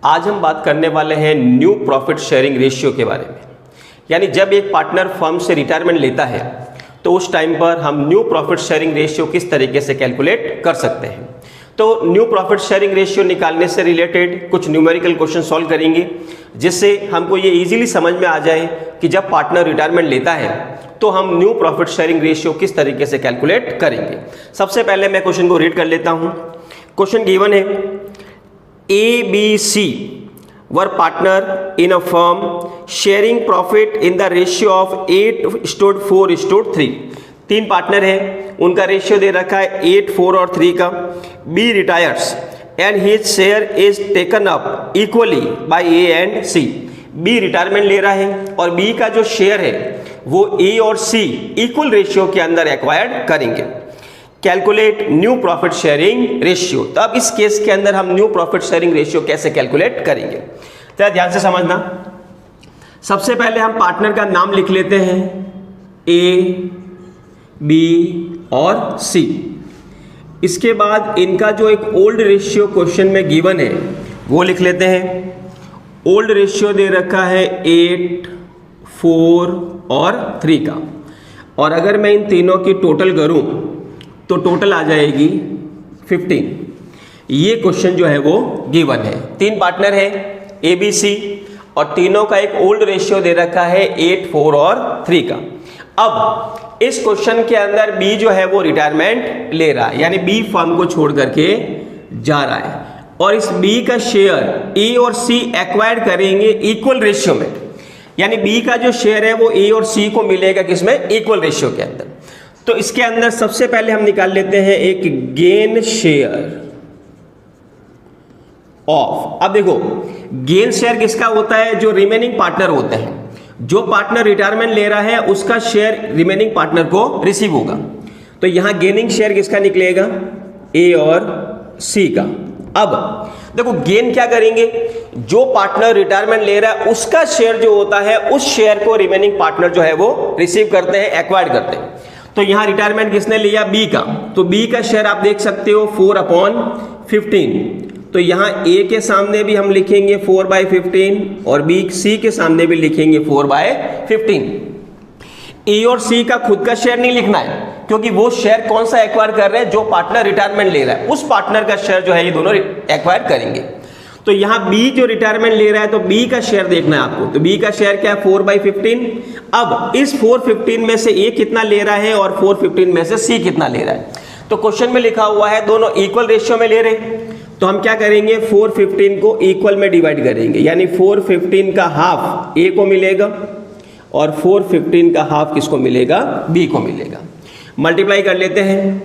आज हम बात करने वाले हैं न्यू प्रॉफिट शेयरिंग रेशियो के बारे में। यानी जब एक पार्टनर फर्म से रिटायरमेंट लेता है तो उस टाइम पर हम न्यू प्रॉफिट शेयरिंग रेशियो किस तरीके से कैलकुलेट कर सकते हैं। तो न्यू प्रॉफिट शेयरिंग रेशियो निकालने से रिलेटेड कुछ न्यूमेरिकल क्वेश्चन सॉल्व करेंगे, जिससे हमको ये इजीली समझ में आ जाए कि जब पार्टनर रिटायरमेंट लेता है तो हम न्यू प्रॉफिट शेयरिंग रेशियो किस तरीके से कैलकुलेट करेंगे। सबसे पहले मैं क्वेश्चन को रीड कर लेता हूँ। क्वेश्चन गिवन है, ABC were partner in a firm sharing profit in the ratio of 8:4:3। तीन पार्टनर हैं, उनका रेशियो दे रखा है 8, 4 और 3 का। B retires and his share is taken up equally by A and C। B retirement ले रहा है और B का जो शेयर है वो A और C इक्वल रेशियो के अंदर एक्वायर्ड करेंगे। Calculate new profit sharing ratio. तो अब इस केस के अंदर हम न्यू प्रॉफिट शेयरिंग रेशियो कैसे कैलकुलेट करेंगे, तो ध्यान से समझना। सबसे पहले हम पार्टनर का नाम लिख लेते हैं, A, B और C। इसके बाद इनका जो एक ओल्ड रेशियो क्वेश्चन में गिवन है वो लिख लेते हैं। ओल्ड रेशियो दे रखा है 8, 4 और 3 का। और अगर मैं इन तीनों की टोटल करूं तो टोटल आ जाएगी 15। ये क्वेश्चन जो है वो गिवन है। तीन पार्टनर है ABC और तीनों का एक ओल्ड रेशियो दे रखा है 8, 4 और 3 का। अब इस क्वेश्चन के अंदर B जो है वो रिटायरमेंट ले रहा है, यानी B फर्म को छोड़ करके जा रहा है और इस B का शेयर A और C एक्वायर्ड करेंगे इक्वल रेशियो में। यानी B का जो शेयर है वो A और C को मिलेगा किसमें, इक्वल रेशियो के अंदर। तो इसके अंदर सबसे पहले हम निकाल लेते हैं एक गेन शेयर ऑफ। अब देखो, गेन शेयर किसका होता है, जो रिमेनिंग पार्टनर होते हैं। जो पार्टनर रिटायरमेंट ले रहा है उसका शेयर रिमेनिंग पार्टनर को रिसीव होगा। तो यहां गेनिंग शेयर किसका निकलेगा, A और C का। अब देखो गेन क्या करेंगे, जो पार्टनर रिटायरमेंट ले रहा है उसका शेयर जो होता है उस शेयर को रिमेनिंग पार्टनर जो है वो रिसीव करते हैं, एक्वायर्ड करते हैं। तो यहां रिटायरमेंट किसने लिया, B का। तो B का शेयर आप देख सकते हो 4/15। तो यहां A के सामने भी हम लिखेंगे 4/15 और C के सामने भी लिखेंगे 4/15। A और C का खुद का शेयर नहीं लिखना है, क्योंकि वो शेयर कौन सा एक्वायर कर रहे हैं, जो पार्टनर रिटायरमेंट ले रहा है उस पार्टनर का शेयर जो है ये दोनों एक्वायर करेंगे। तो यहां B जो रिटायरमेंट ले रहा है तो B का शेयर देखना है आपको। तो B का शेयर क्या है, 4/15। अब इस 4/15 में से A कितना ले रहा है और 4/15 में से C कितना ले रहा है। तो क्वेश्चन में लिखा हुआ है दोनों इक्वल रेशियो में ले रहे हैं। तो हम क्या करेंगे, 4/15 को इक्वल में डिवाइड करेंगे, यानी 4/15 का हाफ A को मिलेगा और 4/15 का हाफ किसको मिलेगा, B को मिलेगा। मल्टीप्लाई कर लेते हैं,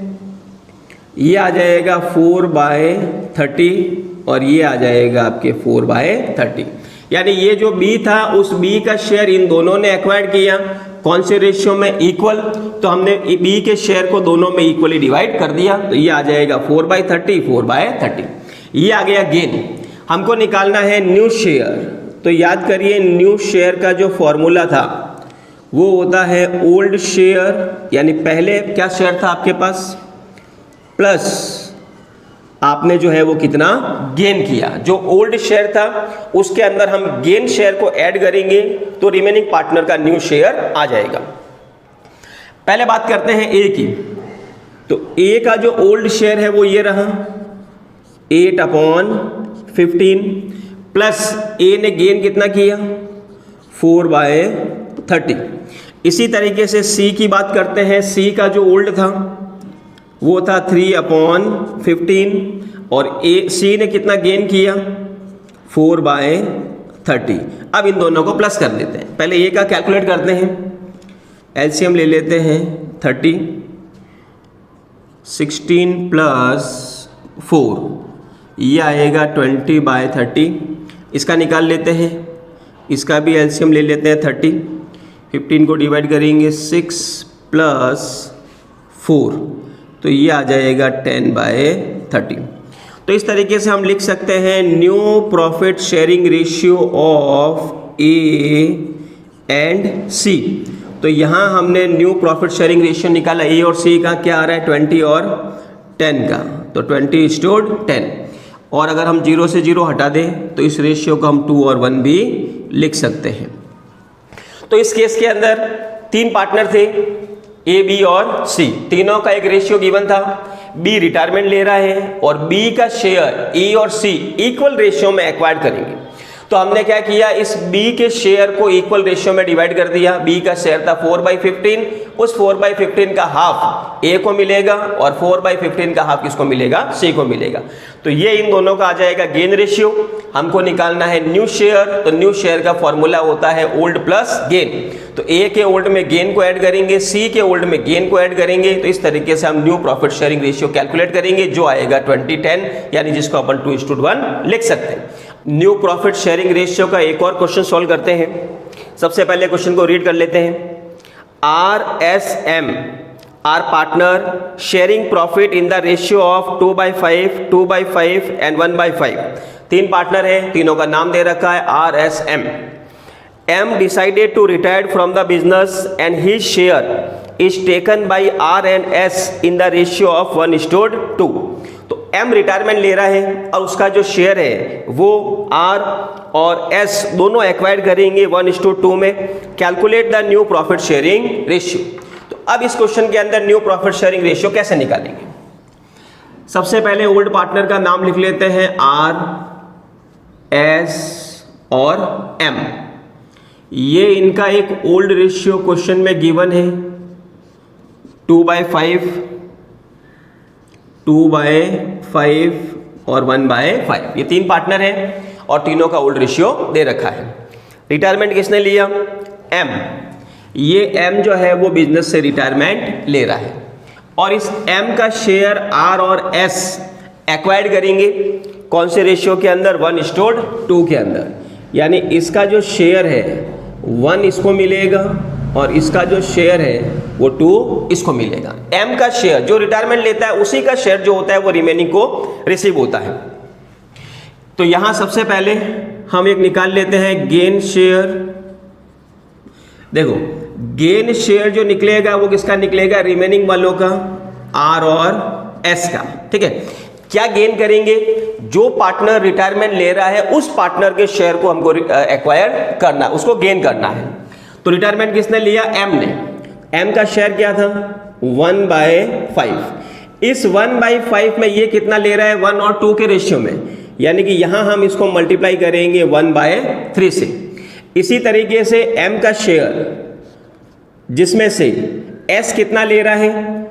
ये आ जाएगा 4/30 और ये आ जाएगा आपके 4/30। यानी ये जो B था उस B का शेयर इन दोनों ने एक्वायर्ड किया, कौन से रेशियो में, इक्वल। तो हमने B के शेयर को दोनों में इक्वली डिवाइड कर दिया, तो ये आ जाएगा 4/30, 4/30। ये आ गया गेन। हमको निकालना है न्यू शेयर। तो याद करिए, न्यू शेयर का जो फॉर्मूला था वो होता है ओल्ड शेयर, यानी पहले क्या शेयर था आपके पास, प्लस आपने जो है वो कितना गेन किया। जो ओल्ड शेयर था उसके अंदर हम गेन शेयर को ऐड करेंगे तो रिमेनिंग पार्टनर का न्यू शेयर आ जाएगा। पहले बात करते हैं A की। तो A का जो ओल्ड शेयर है वो ये रहा 8/15 प्लस A ने गेन कितना किया, 4/30। इसी तरीके से C की बात करते हैं। C का जो ओल्ड था वो था 3/15 और C ने कितना गेन किया, 4/30। अब इन दोनों को प्लस कर देते हैं। पहले A का कैलकुलेट करते हैं, एलसीएम ले लेते हैं 30, 16 + 4, ये आएगा 20/30। इसका निकाल लेते हैं, इसका भी एलसीएम ले लेते हैं 30, 15 को डिवाइड करेंगे 6 + 4, तो ये आ जाएगा 10/30। तो इस तरीके से हम लिख सकते हैं new profit sharing ratio of A and C। तो यहाँ हमने न्यू प्रॉफिट शेयरिंग रेशियो निकाला A और C का, क्या आ रहा है 20 और 10 का। तो 20:10 और अगर हम 0 से 0 हटा दें तो इस रेशियो को हम 2 और 1 भी लिख सकते हैं। तो इस केस के अंदर 3 पार्टनर थे, ए, बी और सी। तीनों का एक रेशियो गिवन था। बी रिटायरमेंट ले रहा है और बी का शेयर ए और सी इक्वल रेशियो में एक्वायर करेंगे। तो हमने क्या किया, इस बी के शेयर को इक्वल रेशियो में डिवाइड कर दिया। बी का शेयर था 4/15, उस 4/15 का हाफ ए को मिलेगा और 4/15 का हाफ किसको मिलेगा, सी को मिलेगा। तो ये इन दोनों का आ जाएगा गेन रेशियो। हमको निकालना है न्यू शेयर, तो न्यू शेयर का फॉर्मूला होता है ओल्ड प्लस गेन। तो ए के ओल्ड में गेन को ऐड करेंगे, सी के ओल्ड में गेन को ऐड करेंगे। तो इस तरीके से हम new profit sharing ratio calculate करेंगे, जो आएगा 20-10, यानी जिसको अपन 2:1 लिख सकते हैं। न्यू प्रॉफिट शेयरिंग रेशियो का एक और क्वेश्चन सॉल्व करते हैं। सबसे पहले क्वेश्चन को रीड कर लेते हैं। RSM are partner sharing profit in the ratio of 2/5, 2/5 and 1/5। 3 partner है, तीनों का नाम दे रखा है RSM। M decided to retire from the business and his share is taken by R and S in the ratio of 1:2। तो M retirement ले रहा है और उसका जो शेयर है वो R और S दोनों एक्वायर करेंगे 1:2 में। Calculate the new profit sharing ratio. तो अब इस क्वेश्चन के अंदर न्यू प्रॉफिट शेयरिंग रेशियो कैसे निकालेंगे। सबसे पहले ओल्ड पार्टनर का नाम लिख लेते हैं, R, S और M। ये इनका एक ओल्ड रेशियो क्वेश्चन में गिवन है, 2/5, 2/5 और 1/5। ये 3 पार्टनर हैं और तीनों का ओल्ड रेशियो दे रखा है। रिटायरमेंट किसने लिया, M। ये M जो है वो बिजनेस से रिटायरमेंट ले रहा है और इस M का शेयर R और S एक्वायर्ड करेंगे कौन से रेशियो के अंदर, 1:2 के अंदर। यानी इसका जो शेयर है 1 इसको मिलेगा और इसका जो शेयर है वो 2 इसको मिलेगा। M का शेयर जो रिटायरमेंट लेता है उसी का शेयर जो होता है वो रिमेनिंग को रिसीव होता है। तो यहां सबसे पहले हम एक निकाल लेते हैं गेन शेयर। देखो गेन शेयर जो निकलेगा वो किसका निकलेगा, रिमेनिंग वालों का, R और S का। ठीक है, क्या गेन करेंगे, जो पार्टनर रिटायरमेंट ले रहा है उस पार्टनर के शेयर को हमको एक्वायर करना, उसको गेन करना है। तो रिटायरमेंट किसने लिया, M ने। M का शेयर क्या था, 1/5। इस 1/5 में ये कितना ले रहा है, 1 और 2 के रेशियो में, यानी कि यहां हम इसको मल्टीप्लाई करेंगे 1/3 से। इसी तरीके से M का शेयर जिसमें से S कितना ले रहा है,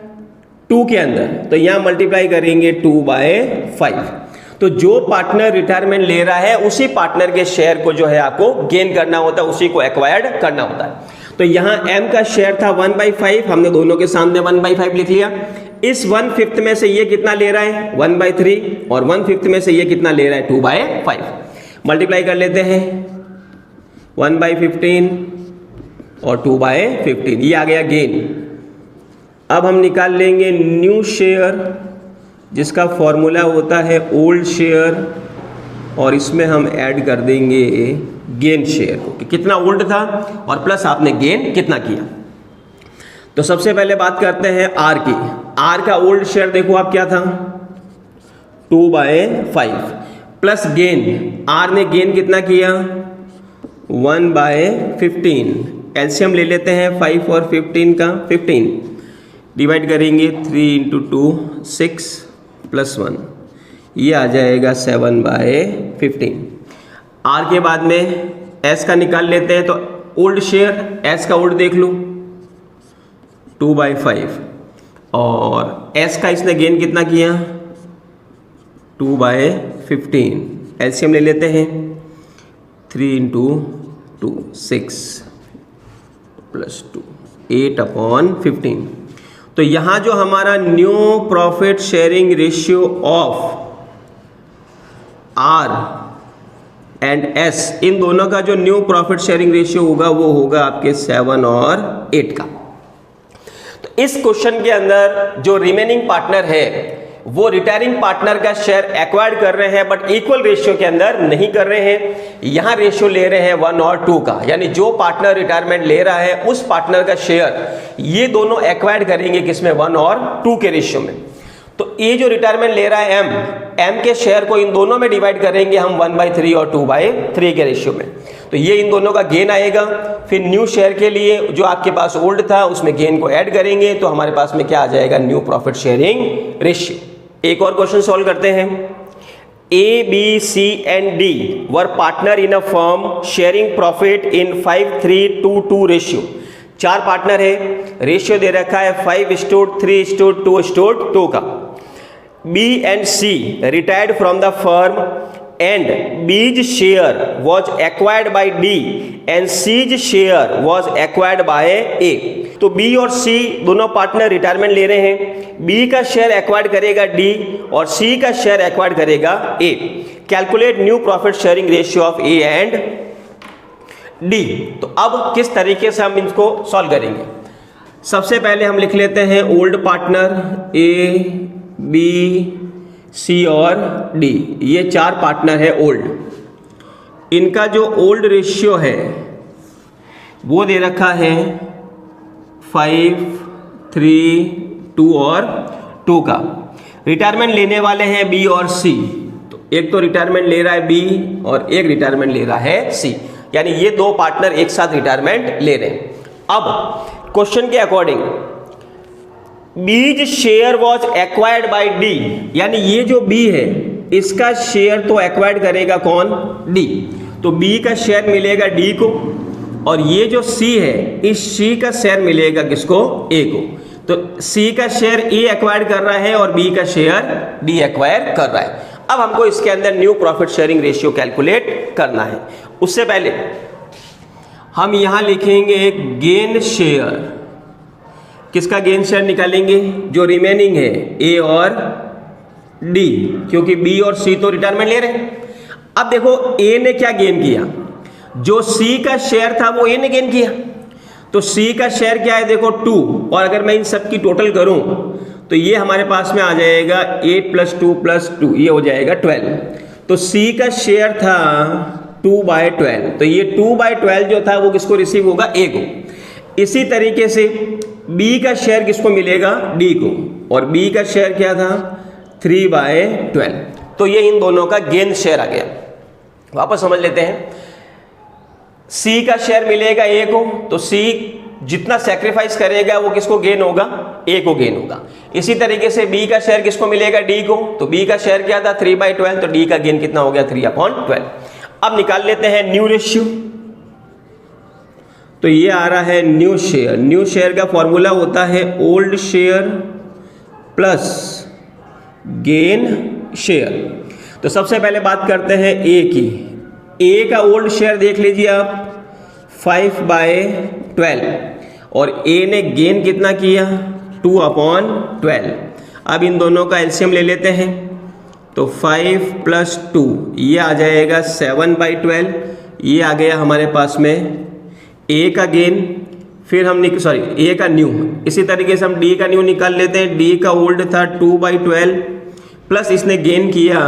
2 के अंदर, तो यहां मल्टीप्लाई करेंगे 2/5। तो जो पार्टनर रिटायरमेंट ले रहा है उसी पार्टनर के शेयर को जो है आपको गेन करना होता है, उसी को एक्वायर्ड करना होता है। तो यहां M का शेयर था 1/5, हमने दोनों के सामने 1/5 लिख लिया। इस 1/5 में से ये कितना ले रहा है, 1/3, और 1/5 में से ये कितना ले रहा है, 2/5। मल्टीप्लाई कर लेते हैं, 1/15 और 2/15, ये आ गया गेन। अब हम निकाल लेंगे न्यू शेयर जिसका फॉर्मूला होता है ओल्ड शेयर, और इसमें हम ऐड कर देंगे गेन शेयर को कि कितना ओल्ड था और प्लस आपने गेन कितना किया। तो सबसे पहले बात करते हैं R की। R का ओल्ड शेयर देखो आप क्या था, 2/5 प्लस गेन, R ने गेन कितना किया, 1/15। एलसीएम ले लेते हैं 5 और 15 का, 15 डिवाइड करेंगे 3 × 2 6 + 1, ये आ जाएगा 7/15। R के बाद में S का निकाल लेते हैं। तो ओल्ड शेयर S का ओल्ड देख लो 2/5 और S का इसने गेन कितना किया, 2/15। एलसीएम ले लेते हैं 3 × 2 6 + 2 8/15। तो यहां जो हमारा new profit sharing ratio of R and S, इन दोनों का जो न्यू प्रॉफिट शेयरिंग रेशियो होगा वो होगा आपके 7 और 8 का। तो इस क्वेश्चन के अंदर जो रिमेनिंग पार्टनर है वो रिटायरिंग पार्टनर का शेयर एक्वायर्ड कर रहे हैं बट इक्वल रेशियो के अंदर नहीं कर रहे हैं। यहां रेशियो ले रहे हैं 1 और 2 का, यानी जो पार्टनर रिटायरमेंट ले रहा है उस पार्टनर का शेयर ये दोनों एक्वायर्ड करेंगे किसमें, 1 और 2 के रेशियो में। तो ये जो रिटायरमेंट ले रहा है एम के शेयर को इन दोनों में डिवाइड करेंगे हम 1/3 और 2/3 के रेशियो में, तो ये इन दोनों का गेन आएगा। फिर न्यू शेयर के लिए जो आपके पास ओल्ड था उसमें गेन को ऐड करेंगे तो हमारे पास में क्या आ जाएगा, न्यू प्रॉफिट शेयरिंग रेशियो। एक और क्वेश्चन सॉल्व करते हैं। A, B, C and D were partner in a firm sharing profit in 5:3:2 ratio. 4 partner है, रेशियो दे रखा है 5:3:2:2 का। B and C retired from the firm and B's share was acquired by D and C's share was acquired by A। तो B और C दोनों partner retirement ले रहे हैं। B का शेयर एक्वायर्ड करेगा D और C का शेयर एक्वायर्ड करेगा A। Calculate new profit sharing ratio of A and D। तो अब किस तरीके से हम इसको सॉल्व करेंगे। सबसे पहले हम लिख लेते हैं old partner A, B, C और D, ये 4 पार्टनर है ओल्ड। इनका जो ओल्ड रेशियो है वो दे रखा है 5:3:2 और 2 का। रिटायरमेंट लेने वाले हैं B और C, तो एक तो रिटायरमेंट ले रहा है B और एक रिटायरमेंट ले रहा है C, यानी ये 2 पार्टनर एक साथ रिटायरमेंट ले रहे हैं। अब क्वेश्चन के according B's share was acquired by D, यानी ये जो B है इसका शेयर तो एक्वायर्ड करेगा कौन, D। तो B का शेयर मिलेगा D को और ये जो C है इस C का शेयर मिलेगा किसको, A को। तो C का शेयर A एक्वायर्ड कर रहा है और B का शेयर D एक्वायर कर रहा है। अब हमको इसके अंदर new profit sharing ratio calculate करना है। उससे पहले हम यहां लिखेंगे एक गेन शेयर। किसका गेन शेयर निकालेंगे, जो रिमेनिंग है A और D, क्योंकि B और C तो रिटायरमेंट ले रहे हैं। अब देखो A ने क्या गेन किया, जो C का शेयर था वो A ने गेन किया। तो C का शेयर क्या है, देखो 2, और अगर मैं इन सब की टोटल करूं तो ये हमारे पास में आ जाएगा 8 + 2 + 2, ये हो जाएगा 12। तो C का शेयर था 2/12, तो ये 2/12 जो था वो किसको रिसीव होगा, A को। इसी तरीके से B का शेयर किसको मिलेगा, D को, और B का शेयर क्या था 3/12। तो ये इन दोनों का गेन शेयर आ गया। वापस समझ लेते हैं। C का शेयर मिलेगा A को, तो C जितना सेक्रीफाइस करेगा वो किसको गेन होगा, A को गेन होगा। इसी तरीके से B का शेयर किसको मिलेगा, D को, तो B का शेयर क्या था 3/12, तो D का गेन कितना हो गया 3/12। अब निकाल लेते हैं न्यू रेशियो। तो ये आ रहा है न्यू शेयर। न्यू शेयर का फॉर्मूला होता है old share plus gain share. तो सबसे पहले बात करते हैं A की। A का ओल्ड शेयर देख लीजिए आप 5/12, और A ने गेन कितना किया 2/12। अब इन दोनों का एलसीएम ले लेते हैं, तो 5 + 2 ये आ जाएगा 7/12। ये आ गया हमारे पास में A का गेन। फिर हम A का न्यू। इसी तरीके से हम D का न्यू निकाल लेते हैं। D का ओल्ड था 2/12 प्लस इसने गेन किया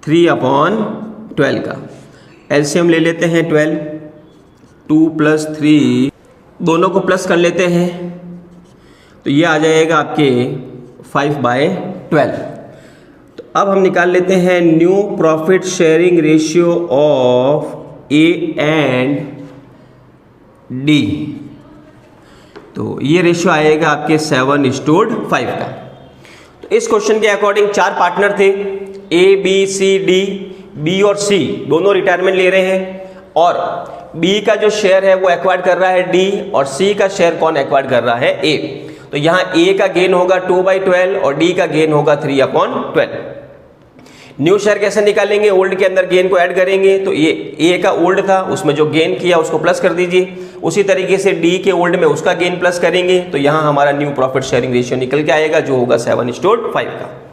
3/12 का। एलसीएम ले लेते हैं 12, 2 + 3 दोनों को प्लस कर लेते हैं, तो ये आ जाएगा आपके 5/12। तो अब हम निकाल लेते हैं new profit sharing ratio of A and D। तो ये रेशियो आएगा आपके 7:5 का। तो इस क्वेश्चन के अकॉर्डिंग 4 पार्टनर थे, A, B, C, D। B और C दोनों रिटायरमेंट ले रहे हैं, और B का जो शेयर है वो एक्वायर्ड कर रहा है D, और C का शेयर कौन एक्वायर्ड कर रहा है, A। तो यहाँ A का गेन होगा 2/12 और D का गेन होगा 3/12। न्यू शेयर कैसे निकालेंगे, ओल्ड के अंदर गेन को ऐड करेंगे। तो ये A का ओल्ड था, उसमें जो गेन किया उसको प्लस कर दीजिए। उसी तरीके से D के ओल्ड में उसका गेन प्लस करेंगे, तो यहाँ हमारा न्यू प्रॉफिट शेयरिंग रेशियो निकल के आएगा, जो होगा 7:5 का।